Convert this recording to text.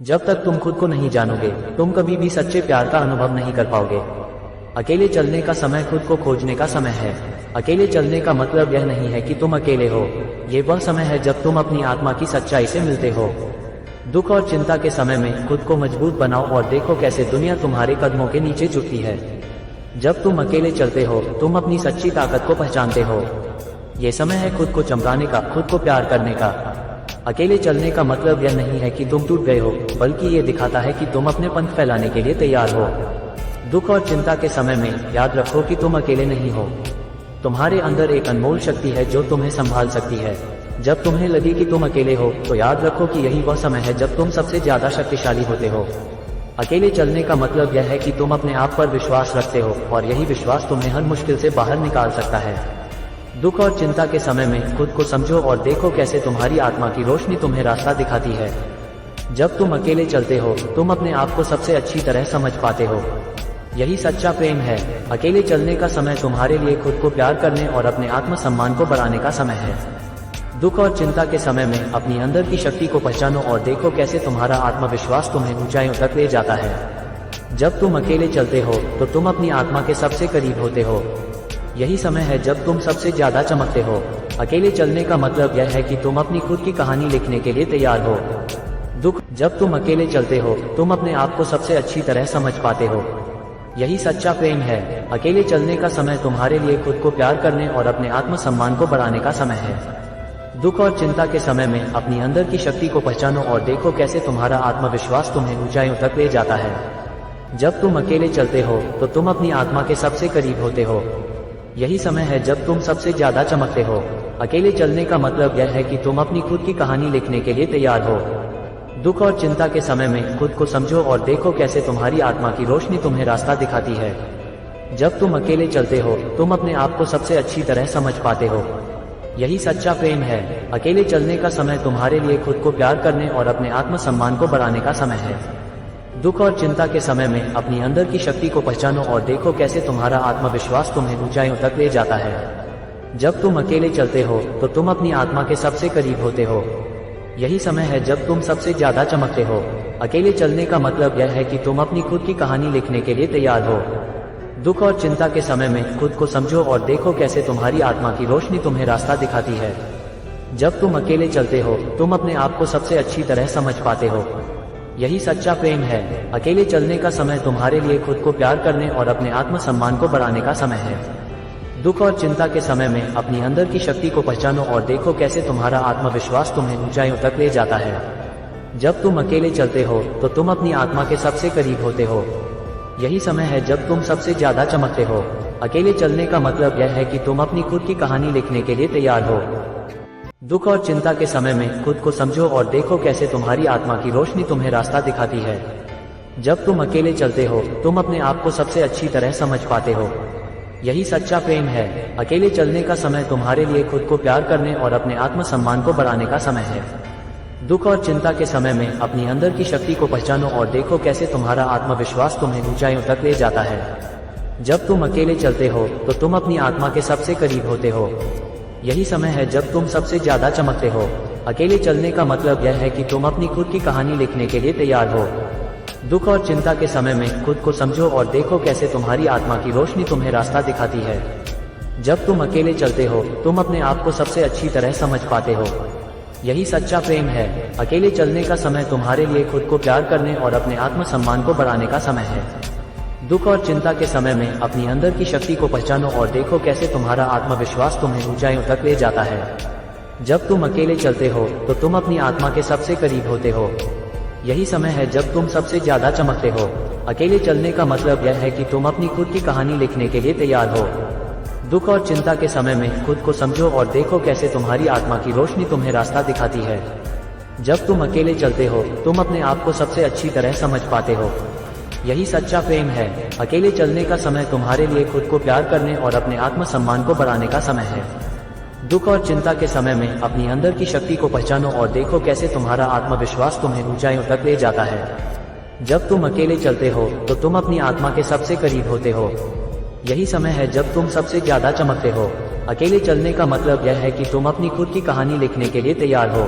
जब तक तुम खुद को नहीं जानोगे तुम कभी भी सच्चे प्यार का अनुभव नहीं कर पाओगे। अकेले चलने का समय खुद को खोजने का समय है। अकेले चलने का मतलब यह नहीं है कि तुम अकेले हो, ये वह समय है जब तुम अपनी आत्मा की सच्चाई से मिलते हो। दुख और चिंता के समय में खुद को मजबूत बनाओ और देखो कैसे दुनिया तुम्हारे कदमों के नीचे झुकती है। जब तुम अकेले चलते हो तुम अपनी सच्ची ताकत को पहचानते हो। ये समय है खुद को चमकाने का, खुद को प्यार करने का। अकेले चलने का मतलब यह नहीं है कि तुम टूट गए हो, बल्कि ये दिखाता है कि तुम अपने पंख फैलाने के लिए तैयार हो। दुख और चिंता के समय में याद रखो कि तुम अकेले नहीं हो। तुम्हारे अंदर एक अनमोल शक्ति है जो तुम्हें संभाल सकती है। जब तुम्हें लगे कि तुम अकेले हो तो याद रखो कि यही वह समय है जब तुम सबसे ज्यादा शक्तिशाली होते हो। अकेले चलने का मतलब यह है कि तुम अपने आप पर विश्वास रखते हो और यही विश्वास तुम्हें हर मुश्किल से बाहर निकाल सकता है। दुख और चिंता के समय में खुद को समझो और देखो कैसे तुम्हारी आत्मा की रोशनी तुम्हें रास्ता दिखाती है। जब तुम अकेले चलते हो तुम अपने आप को सबसे अच्छी तरह समझ पाते हो। यही सच्चा प्रेम है। अकेले चलने का समय तुम्हारे लिए खुद को प्यार करने और अपने आत्म सम्मान को बढ़ाने का समय है। दुख और चिंता के समय में अपनी अंदर की शक्ति को पहचानो और देखो कैसे तुम्हारा आत्मविश्वास तुम्हें ऊंचाइयों तक ले जाता है। जब तुम अकेले चलते हो तो तुम अपनी आत्मा के सबसे करीब होते हो। यही समय है जब तुम सबसे ज्यादा चमकते हो। अकेले चलने का मतलब यह है कि तुम अपनी खुद की कहानी लिखने के लिए तैयार हो। दुख, जब तुम अकेले चलते हो तुम अपने आप को सबसे अच्छी तरह समझ पाते हो। यही सच्चा प्रेम है। अकेले चलने का समय तुम्हारे लिए खुद को प्यार करने और अपने आत्म सम्मान को बढ़ाने का समय है। दुख और चिंता के समय में अपनी अंदर की शक्ति को पहचानो और देखो कैसे तुम्हारा आत्मविश्वास तुम्हें ऊंचाइयों तक ले जाता है। जब तुम अकेले चलते हो तो तुम अपनी आत्मा के सबसे करीब होते हो। यही समय है जब तुम सबसे ज्यादा चमकते हो। अकेले चलने का मतलब यह है कि तुम अपनी खुद की कहानी लिखने के लिए तैयार हो। दुख और चिंता के समय में खुद को समझो और देखो कैसे तुम्हारी आत्मा की रोशनी तुम्हें रास्ता दिखाती है। जब तुम अकेले चलते हो तुम अपने आप को सबसे अच्छी तरह समझ पाते हो। यही सच्चा प्रेम है। अकेले चलने का समय तुम्हारे लिए खुद को प्यार करने और अपने आत्म सम्मान को बढ़ाने का समय है। दुख और चिंता के समय में अपनी अंदर की शक्ति को पहचानो और देखो कैसे तुम्हारा आत्मविश्वास तुम्हें ऊंचाइयों तक ले जाता है। जब तुम अकेले चलते हो तो तुम अपनी आत्मा के सबसे करीब होते हो। यही समय है जब तुम सबसे ज्यादा चमकते हो। अकेले चलने का मतलब यह है कि तुम अपनी खुद की कहानी लिखने के लिए तैयार हो। दुख और चिंता के समय में खुद को समझो और देखो कैसे तुम्हारी आत्मा की रोशनी तुम्हें रास्ता दिखाती है। जब तुम अकेले चलते हो तुम अपने आप को सबसे अच्छी तरह समझ पाते हो। यही सच्चा प्रेम है। अकेले चलने का समय तुम्हारे लिए खुद को प्यार करने और अपने आत्म सम्मान को बढ़ाने का समय है। दुख और चिंता के समय में अपनी अंदर की शक्ति को पहचानो और देखो कैसे तुम्हारा आत्मविश्वास तुम्हें ऊंचाइयों तक ले जाता है। जब तुम अकेले चलते हो तो तुम अपनी आत्मा के सबसे करीब होते हो। यही समय है जब तुम सबसे ज्यादा चमकते हो। अकेले चलने का मतलब यह है कि तुम अपनी खुद की कहानी लिखने के लिए तैयार हो। दुख और चिंता के समय में खुद को समझो और देखो कैसे तुम्हारी आत्मा की रोशनी तुम्हें रास्ता दिखाती है। जब तुम अकेले चलते हो तुम अपने आप को सबसे अच्छी तरह समझ पाते हो। यही सच्चा प्रेम है। अकेले चलने का समय तुम्हारे लिए खुद को प्यार करने और अपने आत्म सम्मान को बढ़ाने का समय है। दुख और चिंता के समय में अपनी अंदर की शक्ति को पहचानो और देखो कैसे तुम्हारा आत्मविश्वास तुम्हें ऊंचाइयों तक ले जाता है। जब तुम अकेले चलते हो तो तुम अपनी आत्मा के सबसे करीब होते हो। यही समय है जब तुम सबसे ज्यादा चमकते हो। अकेले चलने का मतलब यह है कि तुम अपनी खुद की कहानी लिखने के लिए तैयार हो। दुख और चिंता के समय में खुद को समझो और देखो कैसे तुम्हारी आत्मा की रोशनी तुम्हें रास्ता दिखाती है। जब तुम अकेले चलते हो तुम अपने आप को सबसे अच्छी तरह समझ पाते हो। यही सच्चा प्रेम है। अकेले चलने का समय तुम्हारे लिए खुद को प्यार करने और अपने आत्म सम्मान को बढ़ाने का समय है। दुख और चिंता के समय में अपनी अंदर की शक्ति को पहचानो और देखो कैसे तुम्हारा आत्मविश्वास तुम्हें ऊंचाइयों तक ले जाता है। जब तुम अकेले चलते हो तो तुम अपनी आत्मा के सबसे करीब होते हो। यही समय है जब तुम सबसे ज्यादा चमकते हो। अकेले चलने का मतलब यह है कि तुम अपनी खुद की कहानी लिखने के लिए तैयार हो। दुख और चिंता के समय में खुद को समझो और देखो कैसे तुम्हारी आत्मा की रोशनी तुम्हें रास्ता दिखाती है। जब तुम अकेले चलते हो तुम अपने आप को सबसे अच्छी तरह समझ पाते हो। यही सच्चा प्रेम है। अकेले चलने का समय तुम्हारे लिए खुद को प्यार करने और अपने आत्म सम्मान को बढ़ाने का समय है। दुख और चिंता के समय में अपनी अंदर की शक्ति को पहचानो और देखो कैसे तुम्हारा आत्मविश्वास तुम्हें ऊंचाइयों तक ले जाता है। जब तुम अकेले चलते हो तो तुम अपनी आत्मा के सबसे करीब होते हो। यही समय है जब तुम सबसे ज्यादा चमकते हो। अकेले चलने का मतलब यह है कि तुम अपनी खुद की कहानी लिखने के लिए तैयार हो।